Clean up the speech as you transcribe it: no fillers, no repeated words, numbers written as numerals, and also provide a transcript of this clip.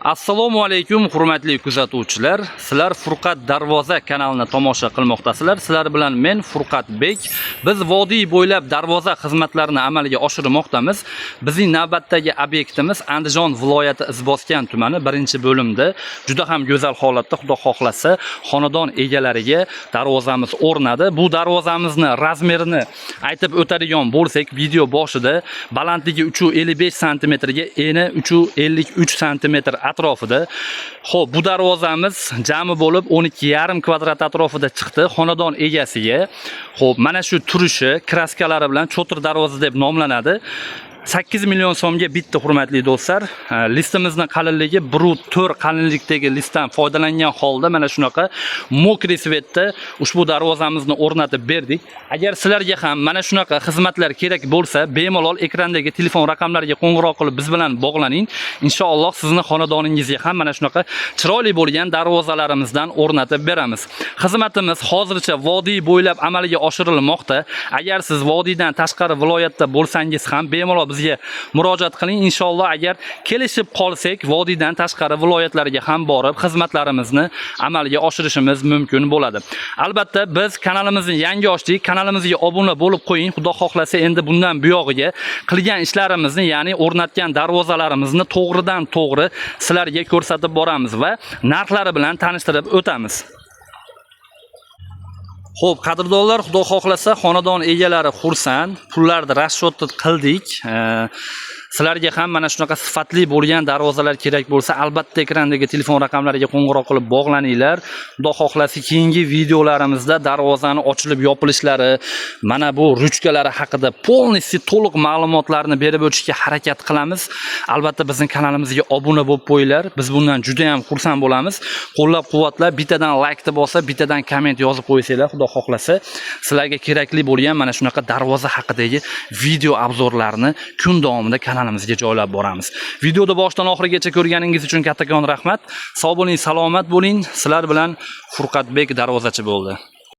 Assalomu alaykum hurmatli kuzatuvchilar. Sizlar Furqat Darvoza kanalini tomosha qilmoqdasizlar. Sizlar bilan men Furqatbek. Biz vodiy bo'ylab darvoza xizmatlarini amalga oshirmoqdamiz. Bizning navbatdagi obyektimiz Andijon viloyati Izboskan tumani 1-bo'limda juda ham go'zal holatda, xudo xohlasa, xonadon egalariga darvozamiz o'rnadi. Bu darvozamizni razmerini aytib o'tadigan bo'lsak, video boshida balandligi 355 sm ga eni 353 sm atrofida. Xo'p, bu darvozamiz jami bo'lib 12,5 kvadrat atrofida chiqdi xonadon egasiga. Xo'p, mana shu turishi, kraskalari bilan cho'tir darvoza deb nomlanadi. 8 million so'mga bitta, hurmatli do'stlar. Listimizning qalinligi 1/4 qalinlikdagi listdan foydalangan holda mana shunaqa mokri svetda ushbu darvozamizni o'rnatib berdik. Agar sizlarga ham mana shunaqa xizmatlar kerak bo'lsa, bemalol ekrandagi telefon raqamlariga qo'ng'iroq qilib biz bilan bog'laning. Inshaalloh sizni xonadoningizga ham mana shunaqa chiroyli bo'lgan darvozalarimizdan o'rnatib beramiz. Xizmatimiz hozircha vodiy bo'ylab amalga oshirilmoqda. Agar siz vodiydan tashqari viloyatda bo'lsangiz ham bemalol bizga murojaat qiling. Inshaalloh agar kelishib qolsak, vodiydan tashqari viloyatlarga ham borib xizmatlarimizni amalga oshirishimiz mumkin bo'ladi. Albatta biz kanalimizni yangi ochdik. Kanalimizga obuna bo'lib qo'ying. Xudo xohlasa endi bundan buyog'iga qilgan ishlarimizni, ya'ni o'rnatgan darvozalarimizni to'g'ridan to'g'ri sizlarga ko'rsatib boramiz va narxlari bilan tanishtirib o'tamiz. Xo'p, qadrdonlar, xudo xohlasa xonadon egalari xursand, pullarni rasxod qildik. Sizlarga ham mana shunaqa sifatli bo'lgan darvozalar kerak bo'lsa, albatta ekrandagi telefon raqamlariga qo'ng'iroq qilib bog'laninglar. Xudo xohlasa keyingi videolarimizda darvozani ochilib yopilishlari, mana bu ruchkalari haqida polniy to'liq ma'lumotlarni berib o'tishga harakat qilamiz. Albatta bizning kanalimizga obuna bo'lib qo'yinglar. Biz bundan juda ham xursand bo'lamiz. Qo'llab-quvvatlab, bittadan like bosib, bittadan komment yozib qo'ysanglar, xudo xohlasa sizlarga kerakli bo'lgan mana shunaqa darvoza haqidagi video obzorlarni kun davomida kanalimizga joylab boramiz. Videoni boshdan oxirigacha ko'rganingiz uchun kattakon rahmat. Sog' bo'ling, salomat bo'ling. Sizlar bilan Furqatbek darvozachi bo'ldi.